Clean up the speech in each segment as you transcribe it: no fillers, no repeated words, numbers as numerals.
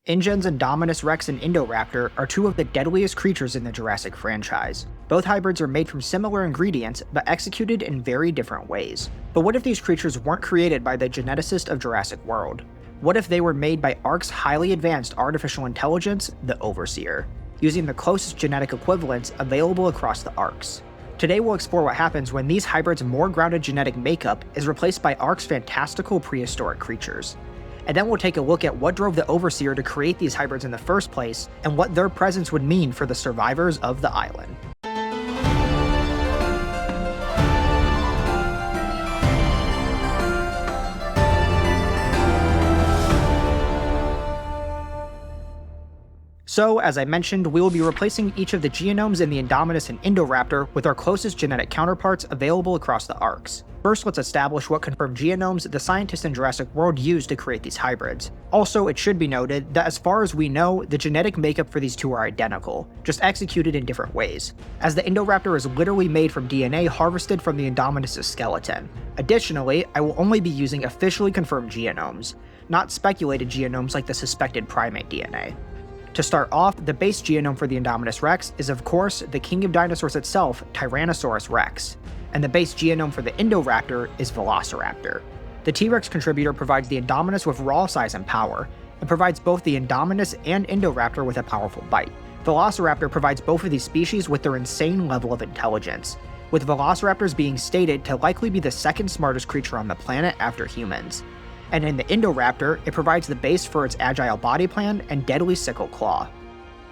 InGen's Indominus Rex and Indoraptor are two of the deadliest creatures in the Jurassic franchise. Both hybrids are made from similar ingredients, but executed in very different ways. But what if these creatures weren't created by the geneticist of Jurassic World? What if they were made by ARK's highly advanced artificial intelligence, the Overseer, using the closest genetic equivalents available across the ARKs? Today we'll explore what happens when these hybrids' more grounded genetic makeup is replaced by ARK's fantastical prehistoric creatures. And then we'll take a look at what drove the Overseer to create these hybrids in the first place, and what their presence would mean for the survivors of the island. So, as I mentioned, we will be replacing each of the genomes in the Indominus and Indoraptor with our closest genetic counterparts available across the ARKs. First, let's establish what confirmed genomes the scientists in Jurassic World used to create these hybrids. Also, it should be noted that as far as we know, the genetic makeup for these two are identical, just executed in different ways, as the Indoraptor is literally made from DNA harvested from the Indominus' skeleton. Additionally, I will only be using officially confirmed genomes, not speculated genomes like the suspected primate DNA. To start off, the base genome for the Indominus Rex is of course the king of dinosaurs itself, Tyrannosaurus Rex, and the base genome for the Indoraptor is Velociraptor. The T-Rex contributor provides the Indominus with raw size and power, and provides both the Indominus and Indoraptor with a powerful bite. Velociraptor provides both of these species with their insane level of intelligence, with Velociraptors being stated to likely be the second smartest creature on the planet after humans. And in the Indoraptor, it provides the base for its agile body plan and deadly sickle claw.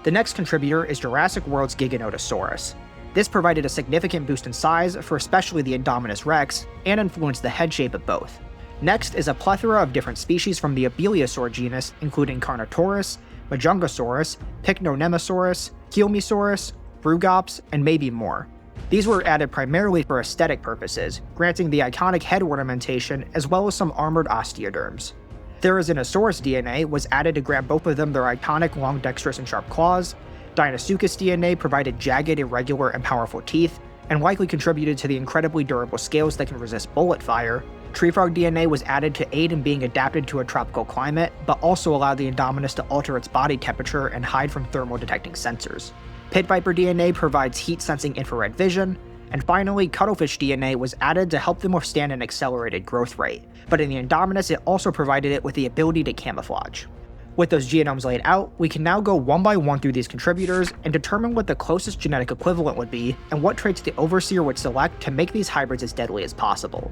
The next contributor is Jurassic World's Giganotosaurus. This provided a significant boost in size for especially the Indominus Rex, and influenced the head shape of both. Next is a plethora of different species from the Abeliasaur genus, including Carnotaurus, Majungasaurus, Pycnonemosaurus, Keelmesaurus, Brugops, and maybe more. These were added primarily for aesthetic purposes, granting the iconic head ornamentation as well as some armored osteoderms. Therizinosaurus DNA was added to grant both of them their iconic long, dexterous, and sharp claws. Deinonychus DNA provided jagged, irregular, and powerful teeth, and likely contributed to the incredibly durable scales that can resist bullet fire. Tree frog DNA was added to aid in being adapted to a tropical climate, but also allowed the Indominus to alter its body temperature and hide from thermal detecting sensors. Pit viper DNA provides heat-sensing infrared vision, and finally, cuttlefish DNA was added to help them withstand an accelerated growth rate, but in the Indominus it also provided it with the ability to camouflage. With those genomes laid out, we can now go one by one through these contributors and determine what the closest genetic equivalent would be, and what traits the Overseer would select to make these hybrids as deadly as possible.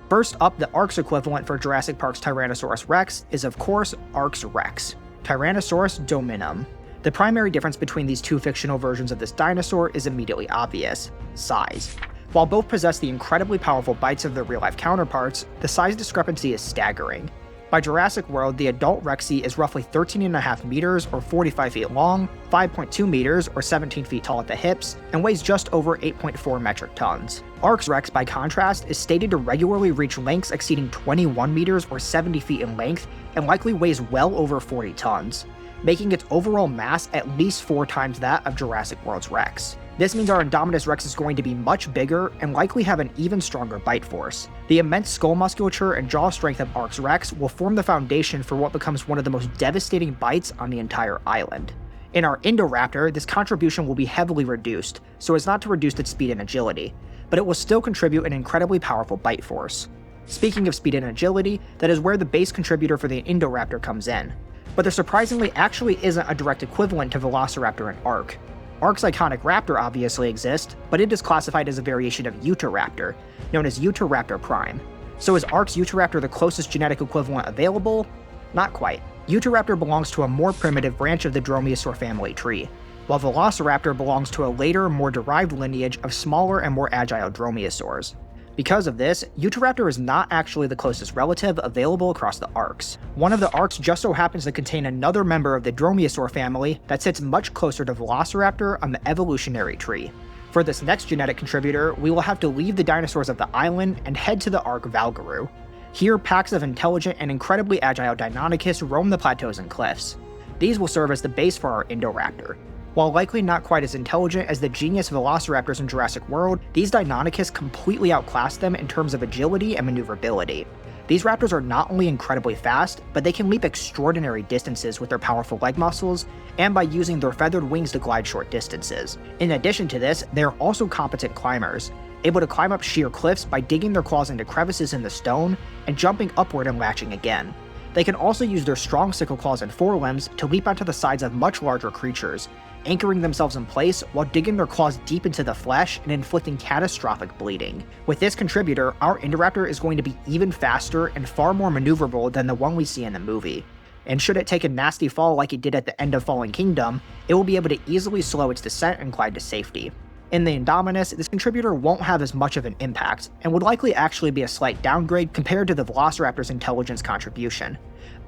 First up, the ARK's equivalent for Jurassic Park's Tyrannosaurus Rex is of course ARK's Rex, Tyrannosaurus dominum. The primary difference between these two fictional versions of this dinosaur is immediately obvious: size. While both possess the incredibly powerful bites of their real-life counterparts, the size discrepancy is staggering. By Jurassic World, the adult Rexy is roughly 13.5 meters or 45 feet long, 5.2 meters or 17 feet tall at the hips, and weighs just over 8.4 metric tons. ARK's Rex, by contrast, is stated to regularly reach lengths exceeding 21 meters or 70 feet in length, and likely weighs well over 40 tons. Making its overall mass at least 4 times that of Jurassic World's Rex. This means our Indominus Rex is going to be much bigger and likely have an even stronger bite force. The immense skull musculature and jaw strength of ARK's Rex will form the foundation for what becomes one of the most devastating bites on the entire island. In our Indoraptor, this contribution will be heavily reduced, so as not to reduce its speed and agility, but it will still contribute an incredibly powerful bite force. Speaking of speed and agility, that is where the base contributor for the Indoraptor comes in. But there surprisingly actually isn't a direct equivalent to Velociraptor and ARK. ARK's iconic raptor obviously exists, but it is classified as a variation of Utahraptor, known as Utahraptor Prime. So is ARK's Utahraptor the closest genetic equivalent available? Not quite. Utahraptor belongs to a more primitive branch of the Dromaeosaur family tree, while Velociraptor belongs to a later, more derived lineage of smaller and more agile Dromaeosaurs. Because of this, Utahraptor is not actually the closest relative available across the ARKs. One of the ARKs just so happens to contain another member of the Dromaeosaur family that sits much closer to Velociraptor on the evolutionary tree. For this next genetic contributor, we will have to leave the dinosaurs of the island and head to the ARK Valgaru. Here, packs of intelligent and incredibly agile Deinonychus roam the plateaus and cliffs. These will serve as the base for our Indoraptor. While likely not quite as intelligent as the genius velociraptors in Jurassic World, these Deinonychus completely outclass them in terms of agility and maneuverability. These raptors are not only incredibly fast, but they can leap extraordinary distances with their powerful leg muscles and by using their feathered wings to glide short distances. In addition to this, they are also competent climbers, able to climb up sheer cliffs by digging their claws into crevices in the stone and jumping upward and latching again. They can also use their strong sickle claws and forelimbs to leap onto the sides of much larger creatures, anchoring themselves in place while digging their claws deep into the flesh and inflicting catastrophic bleeding. With this contributor, our Indoraptor is going to be even faster and far more maneuverable than the one we see in the movie. And should it take a nasty fall like it did at the end of Fallen Kingdom, it will be able to easily slow its descent and glide to safety. In the Indominus, this contributor won't have as much of an impact, and would likely actually be a slight downgrade compared to the Velociraptor's intelligence contribution.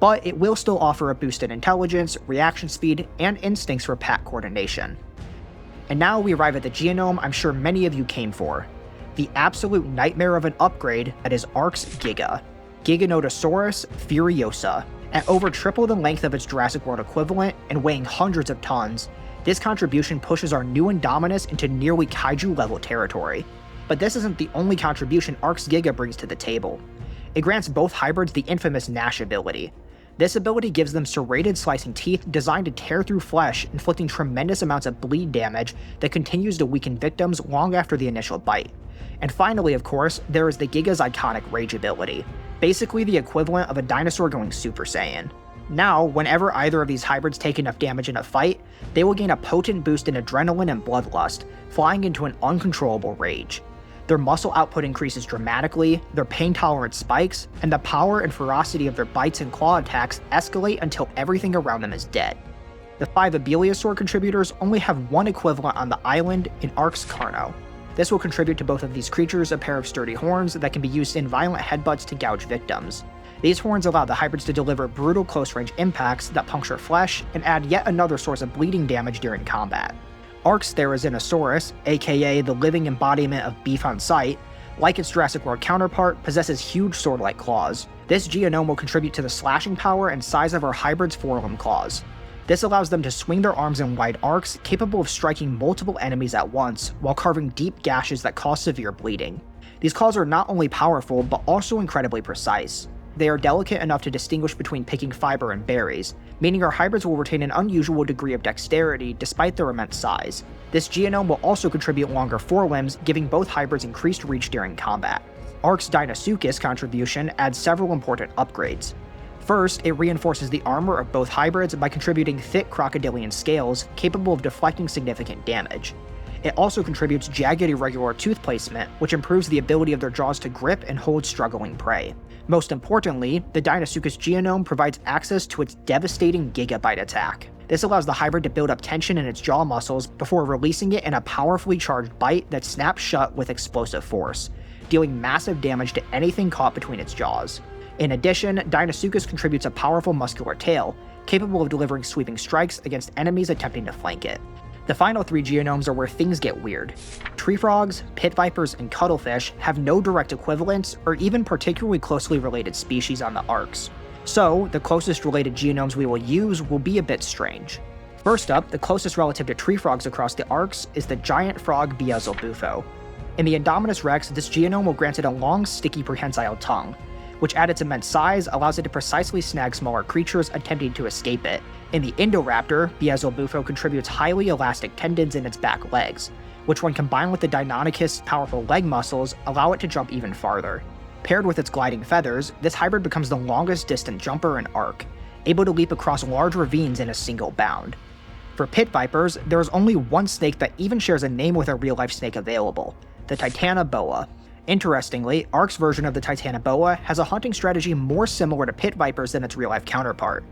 But it will still offer a boost in intelligence, reaction speed, and instincts for pack coordination. And now we arrive at the genome I'm sure many of you came for. The absolute nightmare of an upgrade that is ARK's Giga. Giganotosaurus furiosa. At over triple the length of its Jurassic World equivalent and weighing hundreds of tons, this contribution pushes our new Indominus into nearly kaiju level territory. But this isn't the only contribution ARK's Giga brings to the table. It grants both hybrids the infamous Gnash ability. This ability gives them serrated slicing teeth designed to tear through flesh, inflicting tremendous amounts of bleed damage that continues to weaken victims long after the initial bite. And finally, of course, there is the Giga's iconic Rage ability, basically the equivalent of a dinosaur going Super Saiyan. Now, whenever either of these hybrids take enough damage in a fight, they will gain a potent boost in adrenaline and bloodlust, flying into an uncontrollable rage. Their muscle output increases dramatically, their pain tolerance spikes, and the power and ferocity of their bites and claw attacks escalate until everything around them is dead. The 5 Abeliasaur contributors only have one equivalent on the island in ARK's Carno. This will contribute to both of these creatures a pair of sturdy horns that can be used in violent headbutts to gouge victims. These horns allow the hybrids to deliver brutal close-range impacts that puncture flesh and add yet another source of bleeding damage during combat. ARK's Therizinosaurus, aka the living embodiment of beef on sight, like its Jurassic World counterpart, possesses huge sword-like claws. This genome will contribute to the slashing power and size of our hybrid's forelimb claws. This allows them to swing their arms in wide arcs, capable of striking multiple enemies at once, while carving deep gashes that cause severe bleeding. These claws are not only powerful, but also incredibly precise. They are delicate enough to distinguish between picking fiber and berries, meaning our hybrids will retain an unusual degree of dexterity despite their immense size. This genome will also contribute longer forelimbs, giving both hybrids increased reach during combat. ARK's Deinonychus contribution adds several important upgrades. First, it reinforces the armor of both hybrids by contributing thick crocodilian scales capable of deflecting significant damage. It also contributes jagged irregular tooth placement, which improves the ability of their jaws to grip and hold struggling prey. Most importantly, the Deinonychus genome provides access to its devastating Giga attack. This allows the hybrid to build up tension in its jaw muscles before releasing it in a powerfully charged bite that snaps shut with explosive force, dealing massive damage to anything caught between its jaws. In addition, Deinonychus contributes a powerful muscular tail, capable of delivering sweeping strikes against enemies attempting to flank it. The final 3 genomes are where things get weird. Tree frogs, pit vipers, and cuttlefish have no direct equivalents or even particularly closely related species on the ARKs. So, the closest related genomes we will use will be a bit strange. First up, the closest relative to tree frogs across the ARKs is the giant frog Beelzebufo. In the Indominus Rex, this genome will grant it a long, sticky prehensile tongue, which at its immense size allows it to precisely snag smaller creatures attempting to escape it. In the Indoraptor, Beelzebufo contributes highly elastic tendons in its back legs, which when combined with the Deinonychus' powerful leg muscles allow it to jump even farther. Paired with its gliding feathers, this hybrid becomes the longest distant jumper in ARK, able to leap across large ravines in a single bound. For pit vipers, there is only one snake that even shares a name with a real-life snake available, the Titanoboa. Interestingly, ARK's version of the Titanoboa has a hunting strategy more similar to pit vipers than its real-life counterpart.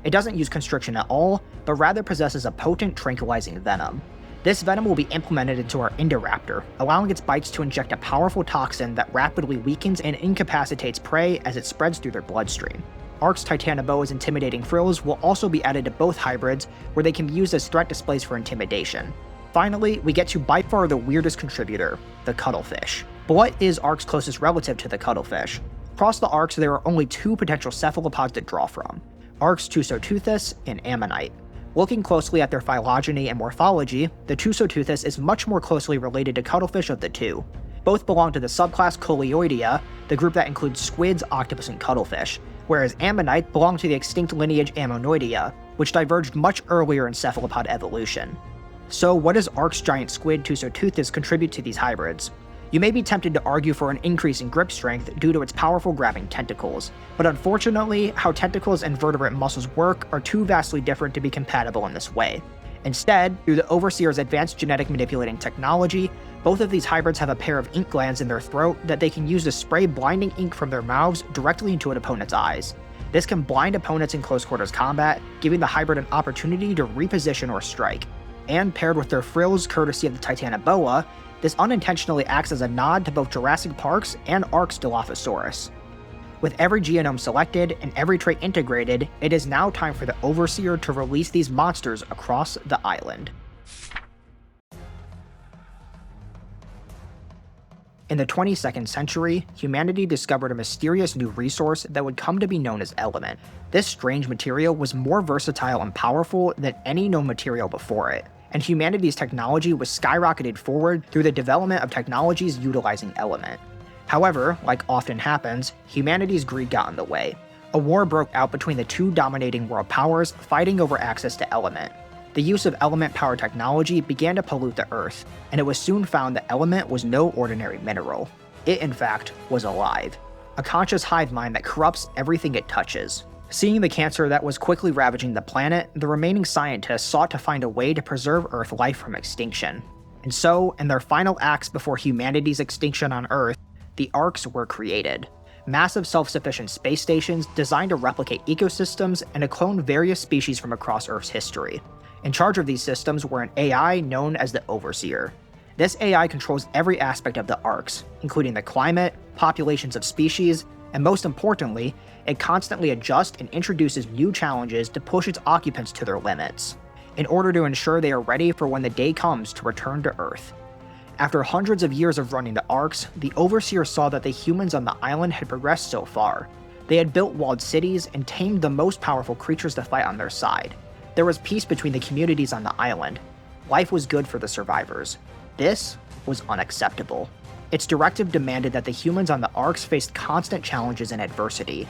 It doesn't use constriction at all, but rather possesses a potent tranquilizing venom. This venom will be implemented into our Indoraptor, allowing its bites to inject a powerful toxin that rapidly weakens and incapacitates prey as it spreads through their bloodstream. ARK's Titanoboa's intimidating frills will also be added to both hybrids, where they can be used as threat displays for intimidation. Finally, we get to by far the weirdest contributor, the cuttlefish. But what is ARK's closest relative to the cuttlefish? Across the ARKs, there are only 2 potential cephalopods to draw from, ARK's Tusoteuthis and Ammonite. Looking closely at their phylogeny and morphology, the Tusoteuthis is much more closely related to cuttlefish of the 2. Both belong to the subclass Coleoidea, the group that includes squids, octopus, and cuttlefish, whereas Ammonite belong to the extinct lineage Ammonoidea, which diverged much earlier in cephalopod evolution. So what does ARK's giant squid Tecorsuh contribute to these hybrids? You may be tempted to argue for an increase in grip strength due to its powerful grabbing tentacles, but unfortunately, how tentacles and vertebrate muscles work are too vastly different to be compatible in this way. Instead, through the Overseer's advanced genetic manipulating technology, both of these hybrids have a pair of ink glands in their throat that they can use to spray blinding ink from their mouths directly into an opponent's eyes. This can blind opponents in close quarters combat, giving the hybrid an opportunity to reposition or strike. And paired with their frills courtesy of the Titanoboa, this unintentionally acts as a nod to both Jurassic Park's and ARK's Dilophosaurus. With every genome selected and every trait integrated, it is now time for the Overseer to release these monsters across the island. In the 22nd century, humanity discovered a mysterious new resource that would come to be known as element. This strange material was more versatile and powerful than any known material before it, and humanity's technology was skyrocketed forward through the development of technologies utilizing element. However, like often happens, humanity's greed got in the way. A war broke out between the two dominating world powers fighting over access to element. The use of element-powered technology began to pollute the Earth, and it was soon found that element was no ordinary mineral. It, in fact, was alive. A conscious hive mind that corrupts everything it touches. Seeing the cancer that was quickly ravaging the planet, the remaining scientists sought to find a way to preserve Earth life from extinction. And so, in their final acts before humanity's extinction on Earth, the ARKs were created. Massive self-sufficient space stations designed to replicate ecosystems and to clone various species from across Earth's history. In charge of these systems were an AI known as the Overseer. This AI controls every aspect of the ARKs, including the climate, populations of species, and most importantly, it constantly adjusts and introduces new challenges to push its occupants to their limits, in order to ensure they are ready for when the day comes to return to Earth. After hundreds of years of running the ARKs, the Overseer saw that the humans on the island had progressed so far. They had built walled cities and tamed the most powerful creatures to fight on their side. There was peace between the communities on the island. Life was good for the survivors. This was unacceptable. Its directive demanded that the humans on the ARKs faced constant challenges and adversity.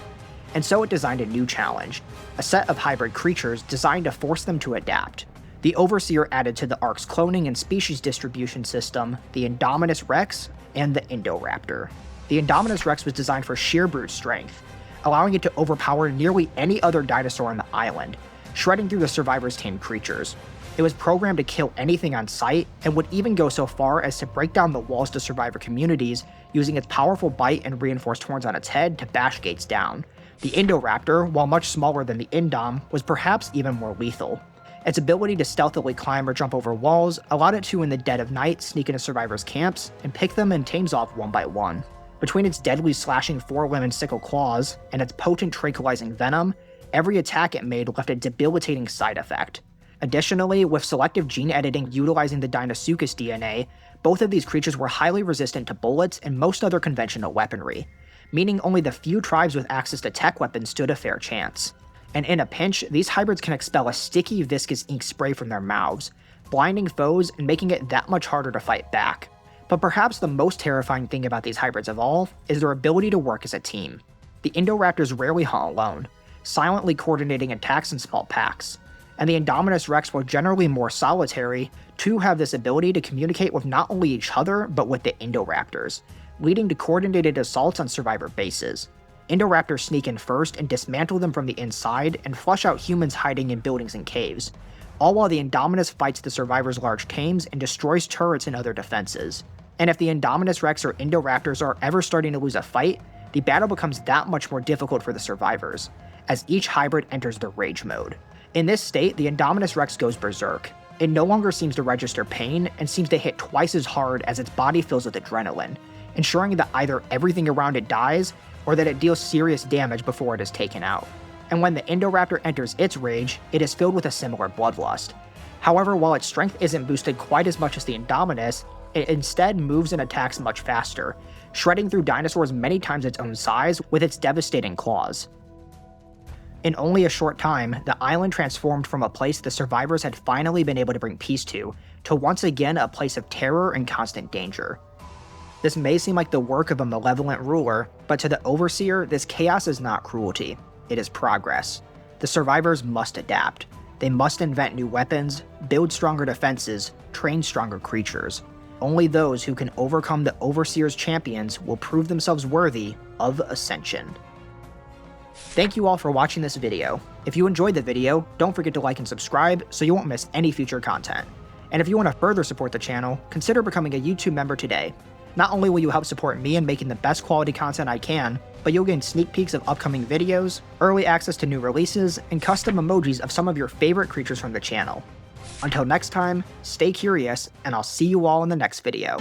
And so it designed a new challenge, a set of hybrid creatures designed to force them to adapt. The Overseer added to the ARK's cloning and species distribution system the Indominus Rex and the Indoraptor. The Indominus Rex was designed for sheer brute strength, allowing it to overpower nearly any other dinosaur on the island, shredding through the survivors' tamed creatures. It was programmed to kill anything on sight, and would even go so far as to break down the walls to survivor communities, using its powerful bite and reinforced horns on its head to bash gates down. The Indoraptor, while much smaller than the Indom, was perhaps even more lethal. Its ability to stealthily climb or jump over walls allowed it to, in the dead of night, sneak into survivors' camps and pick them and tames off one by one. Between its deadly slashing forelimb and sickle claws, and its potent tranquilizing venom, every attack it made left a debilitating side effect. Additionally, with selective gene editing utilizing the Deinonychus DNA, both of these creatures were highly resistant to bullets and most other conventional weaponry, meaning only the few tribes with access to tech weapons stood a fair chance. And in a pinch, these hybrids can expel a sticky, viscous ink spray from their mouths, blinding foes and making it that much harder to fight back. But perhaps the most terrifying thing about these hybrids of all is their ability to work as a team. The Indoraptors rarely hunt alone, silently coordinating attacks in small packs. And the Indominus Rex, while generally more solitary, too have this ability to communicate with not only each other, but with the Indoraptors, leading to coordinated assaults on survivor bases. Indoraptors sneak in first and dismantle them from the inside and flush out humans hiding in buildings and caves, all while the Indominus fights the survivors' large tames and destroys turrets and other defenses. And if the Indominus Rex or Indoraptors are ever starting to lose a fight, the battle becomes that much more difficult for the survivors, as each hybrid enters the rage mode. In this state, the Indominus Rex goes berserk. It no longer seems to register pain and seems to hit twice as hard as its body fills with adrenaline, ensuring that either everything around it dies or that it deals serious damage before it is taken out. And when the Indoraptor enters its rage, it is filled with a similar bloodlust. However, while its strength isn't boosted quite as much as the Indominus, it instead moves and attacks much faster, shredding through dinosaurs many times its own size with its devastating claws. In only a short time, the island transformed from a place the survivors had finally been able to bring peace to once again a place of terror and constant danger. This may seem like the work of a malevolent ruler, but to the Overseer, this chaos is not cruelty. It is progress. The survivors must adapt. They must invent new weapons, build stronger defenses, train stronger creatures. Only those who can overcome the Overseer's champions will prove themselves worthy of Ascension. Thank you all for watching this video. If you enjoyed the video, don't forget to like and subscribe so you won't miss any future content. And if you want to further support the channel, consider becoming a YouTube member today. Not only will you help support me in making the best quality content I can, but you'll gain sneak peeks of upcoming videos, early access to new releases, and custom emojis of some of your favorite creatures from the channel. Until next time, stay curious, and I'll see you all in the next video.